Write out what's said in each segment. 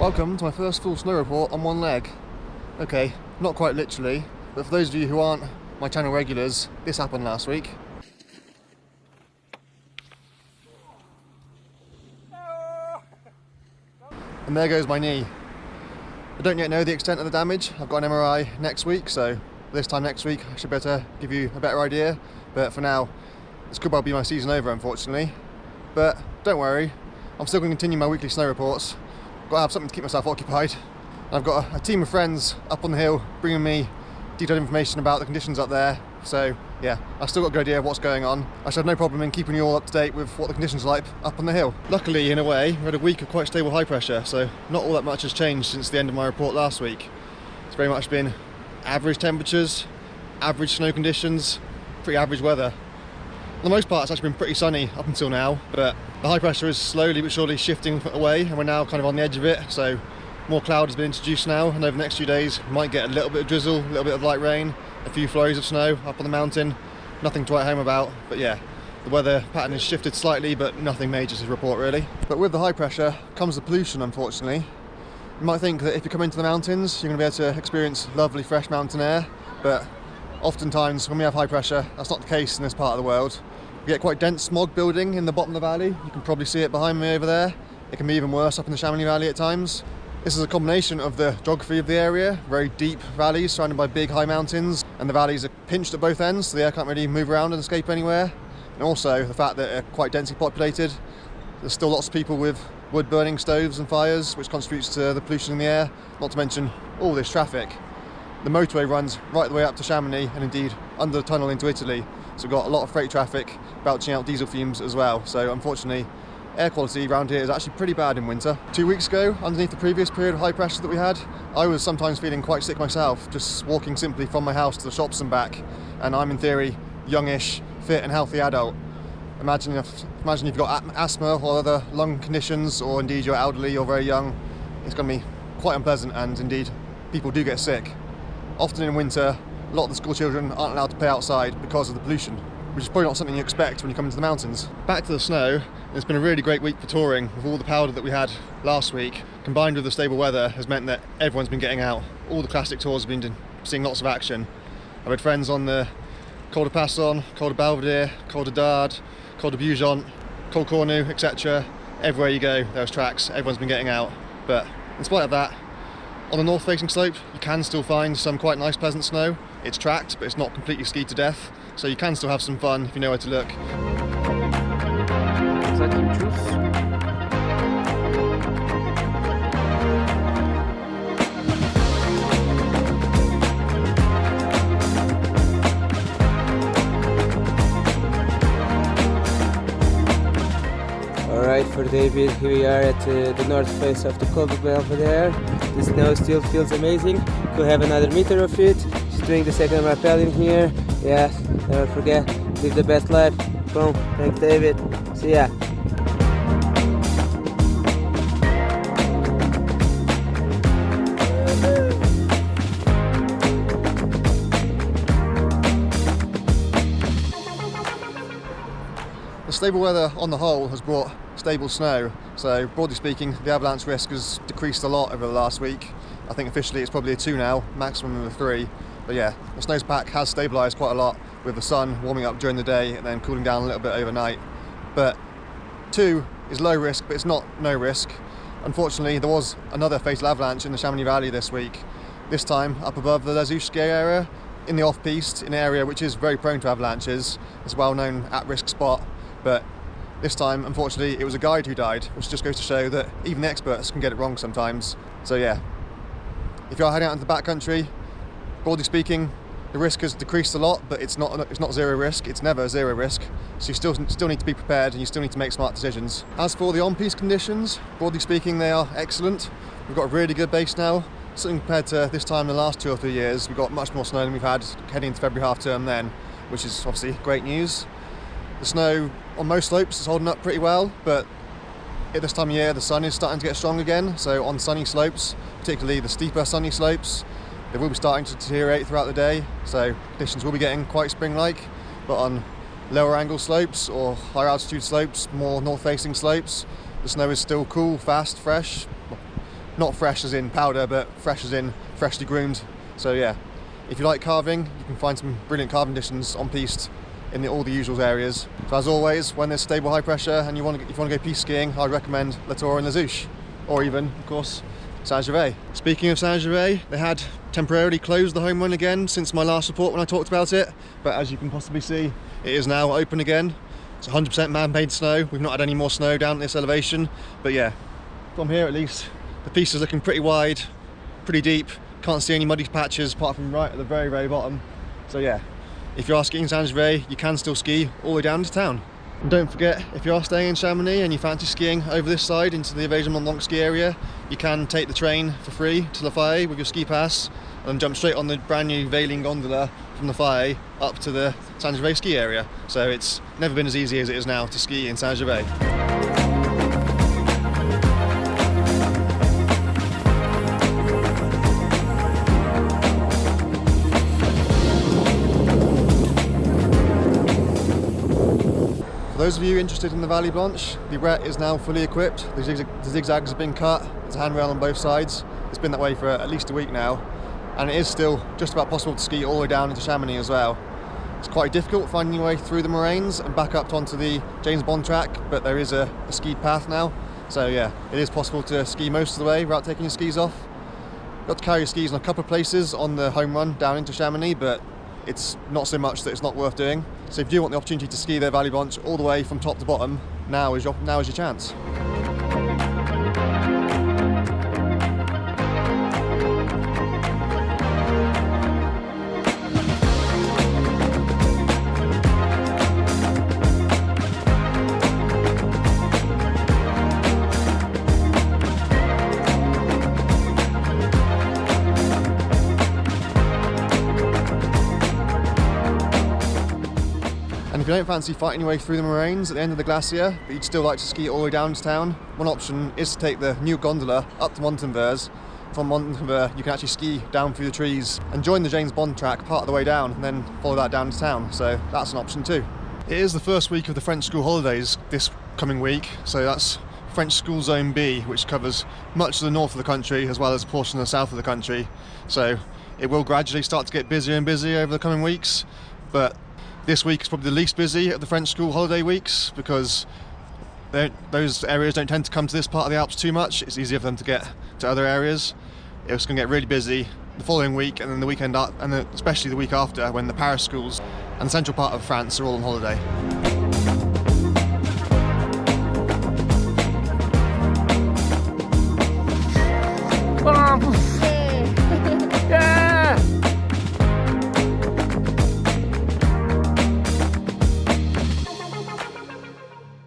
Welcome to my first full snow report on one leg. Okay, not quite literally, but for those of you who aren't my channel regulars, this happened last week. And there goes my knee. I don't yet know the extent of the damage. I've got an MRI next week, so this time next week I should be able to give you a better idea. But for now, this could well be my season over, unfortunately. But don't worry, I'm still going to continue my weekly snow reports. Got to have something to keep myself occupied. I've got a team of friends up on the hill bringing me detailed information about the conditions up there. So yeah, I've still got a good idea of what's going on. I should have no problem in keeping you all up to date with what the conditions are like up on the hill. Luckily, in a way, we had a week of quite stable high pressure, so not all that much has changed since the end of my report last week. It's very much been average temperatures, average snow conditions, pretty average weather. For the most part, it's actually been pretty sunny up until now, but the high pressure is slowly but surely shifting away, and we're now kind of on the edge of it, so more cloud has been introduced now, and over the next few days we might get a little bit of drizzle, a little bit of light rain, a few flurries of snow up on the mountain. Nothing to write home about, but yeah, the weather pattern has shifted slightly, but nothing major to report really. But with the high pressure comes the pollution, unfortunately. You might think that if you come into the mountains, you're going to be able to experience lovely fresh mountain air, but oftentimes when we have high pressure, that's not the case in this part of the world. We get quite dense smog building in the bottom of the valley. You can probably see it behind me over there. It can be even worse up in the Chamonix Valley at times. This is a combination of the geography of the area, very deep valleys surrounded by big high mountains, and the valleys are pinched at both ends, so the air can't really move around and escape anywhere. And also the fact that they're quite densely populated. There's still lots of people with wood burning stoves and fires, which contributes to the pollution in the air, not to mention all this traffic. The motorway runs right the way up to Chamonix and indeed under the tunnel into Italy, so we've got a lot of freight traffic belching out diesel fumes as well. So unfortunately, air quality around here is actually pretty bad in winter. 2 weeks ago, underneath the previous period of high pressure that we had, I was sometimes feeling quite sick myself, just walking simply from my house to the shops and back, and I'm in theory youngish, fit and healthy adult. Imagine you've got asthma or other lung conditions, or indeed you're elderly or very young. It's going to be quite unpleasant, and indeed people do get sick. Often in winter, a lot of the school children aren't allowed to play outside because of the pollution, which is probably not something you expect when you come into the mountains. Back to the snow, it's been a really great week for touring with all the powder that we had last week, combined with the stable weather has meant that everyone's been getting out. All the classic tours have been seeing lots of action. I've had friends on the Col de Passon, Col de Belvedere, Col de Dard, Col de Bugent, Col Cornu, etc. Everywhere you go, there's tracks, everyone's been getting out. But in spite of that, on the north facing slope, you can still find some quite nice pleasant snow. It's tracked, but it's not completely skied to death, so you can still have some fun if you know where to look. Alright, for David, here we are at the north face of the Col de Belvedere. The snow still feels amazing. Could have another meter of it. Just doing the second rappel in here. Yeah, never forget, live the best life. Boom, thanks David. See ya. The stable weather on the whole has brought stable snow, so broadly speaking the avalanche risk has decreased a lot over the last week. I think officially it's probably a 2 now, maximum of a 3, but yeah, the snowpack has stabilised quite a lot with the sun warming up during the day and then cooling down a little bit overnight. But 2 is low risk, but it's not no risk. Unfortunately, there was another fatal avalanche in the Chamonix Valley this week, this time up above the Les Ouches area, in the off-piste, in an area which is very prone to avalanches. It's a well-known at-risk spot. But this time, unfortunately, it was a guide who died, which just goes to show that even the experts can get it wrong sometimes. So yeah, if you're heading out into the backcountry, broadly speaking, the risk has decreased a lot, but it's not zero risk. It's never zero risk. So you still need to be prepared, and you still need to make smart decisions. As for the on-piste conditions, broadly speaking, they are excellent. We've got a really good base now. Certainly compared to this time in the last 2 or 3 years, we've got much more snow than we've had heading into February half term then, which is obviously great news. The snow on most slopes is holding up pretty well, but at this time of year the sun is starting to get strong again, so on sunny slopes, particularly the steeper sunny slopes, they will be starting to deteriorate throughout the day, so conditions will be getting quite spring-like. But on lower angle slopes or higher altitude slopes, more north facing slopes, the snow is still cool, fast, fresh, not fresh as in powder, but fresh as in freshly groomed. So yeah, if you like carving, you can find some brilliant carving conditions on piste in all the usual areas. So as always, when there's stable high pressure and if you want to go piste skiing, I'd recommend La Tour and La Zouche, or even, of course, Saint-Gervais. Speaking of Saint-Gervais, they had temporarily closed the home run again since my last report when I talked about it, but as you can possibly see, it is now open again. It's 100% man-made snow. We've not had any more snow down at this elevation, but yeah, from here at least, the piste is looking pretty wide, pretty deep. Can't see any muddy patches apart from right at the very, very bottom. So yeah, if you are skiing Saint-Gervais, you can still ski all the way down to town. And don't forget, if you are staying in Chamonix and you fancy skiing over this side into the Evasion Mont Blanc ski area, you can take the train for free to La Vallee with your ski pass and jump straight on the brand new Vallee gondola from La Vallee up to the Saint-Gervais ski area. So it's never been as easy as it is now to ski in Saint-Gervais. For those of you interested in the Vallee Blanche, the apre is now fully equipped. The zigzags have been cut, there's a handrail on both sides. It's been that way for at least a week now, and it is still just about possible to ski all the way down into Chamonix as well. It's quite difficult finding your way through the moraines and back up onto the James Bond track, but there is a skied path now. So yeah, it is possible to ski most of the way without taking your skis off. You've got to carry your skis in a couple of places on the home run down into Chamonix, but it's not so much that it's not worth doing. So if you do want the opportunity to ski the Vallee Blanche all the way from top to bottom, now is your chance. And if you don't fancy fighting your way through the moraines at the end of the glacier, but you'd still like to ski all the way down to town, one option is to take the new gondola up to Montenvers. From Montenvers, you can actually ski down through the trees and join the James Bond track part of the way down, and then follow that down to town. So that's an option too. It is the first week of the French school holidays this coming week, so that's French School Zone B, which covers much of the north of the country as well as a portion of the south of the country. So it will gradually start to get busier and busier over the coming weeks, but this week is probably the least busy of the French school holiday weeks because those areas don't tend to come to this part of the Alps too much. It's easier for them to get to other areas. It's going to get really busy the following week and then the weekend up, and especially the week after when the Paris schools and the central part of France are all on holiday.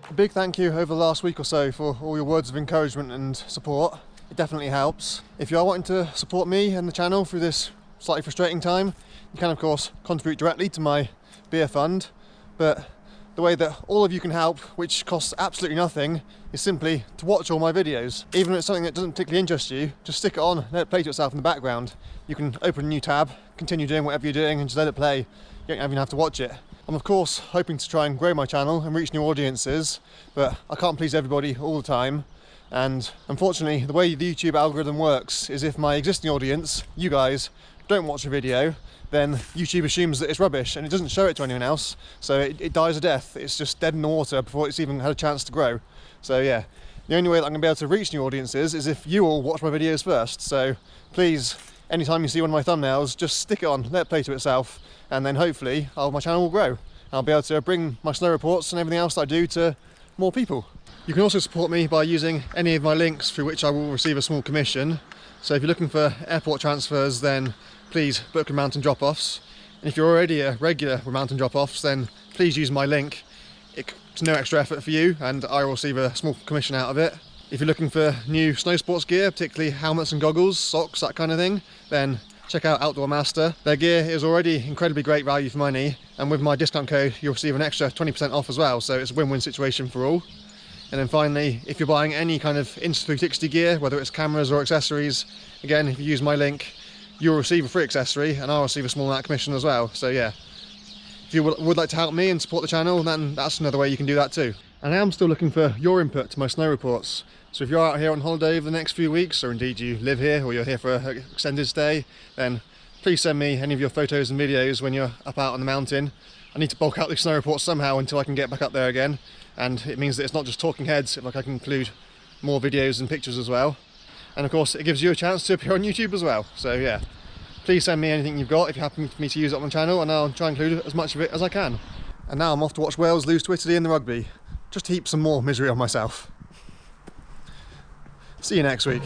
A big thank you over the last week or so for all your words of encouragement and support. It definitely helps. If you are wanting to support me and the channel through this slightly frustrating time, you can of course contribute directly to my beer fund, but the way that all of you can help, which costs absolutely nothing, is simply to watch all my videos. Even if it's something that doesn't particularly interest you, just stick it on, let it play to itself in the background. You can open a new tab, continue doing whatever you're doing and just let it play. You don't even have to watch it. I'm of course hoping to try and grow my channel and reach new audiences, but I can't please everybody all the time. And unfortunately, the way the YouTube algorithm works is if my existing audience, you guys, don't watch a video, then YouTube assumes that it's rubbish and it doesn't show it to anyone else. So it dies a death. It's just dead in the water before it's even had a chance to grow. So yeah, the only way that I'm gonna be able to reach new audiences is if you all watch my videos first. So please, anytime you see one of my thumbnails, just stick it on, let it play to itself, and then hopefully my channel will grow. I'll be able to bring my snow reports and everything else that I do to more people. You can also support me by using any of my links through which I will receive a small commission. So if you're looking for airport transfers, then please book your mountain drop-offs. And if you're already a regular with mountain drop-offs, then please use my link. It's no extra effort for you and I will receive a small commission out of it. If you're looking for new snow sports gear, particularly helmets and goggles, socks, that kind of thing, then check out Outdoor Master. Their gear is already incredibly great value for money, and with my discount code you'll receive an extra 20% off as well, so it's a win-win situation for all. And then finally, if you're buying any kind of Insta360 gear, whether it's cameras or accessories, again, if you use my link, you'll receive a free accessory and I'll receive a small amount of commission as well. So yeah, if you would like to help me and support the channel, then that's another way you can do that too. And I am still looking for your input to my snow reports. So if you're out here on holiday over the next few weeks, or indeed you live here or you're here for an extended stay, then please send me any of your photos and videos when you're up out on the mountain. I need to bulk out these snow reports somehow until I can get back up there again, and it means that it's not just talking heads, like I can include more videos and pictures as well. And of course it gives you a chance to appear on YouTube as well. So yeah, please send me anything you've got if you're happy for me to use it on the channel, and I'll try and include as much of it as I can. And now I'm off to watch Wales lose to Italy in the rugby, just to heap some more misery on myself. See you next week.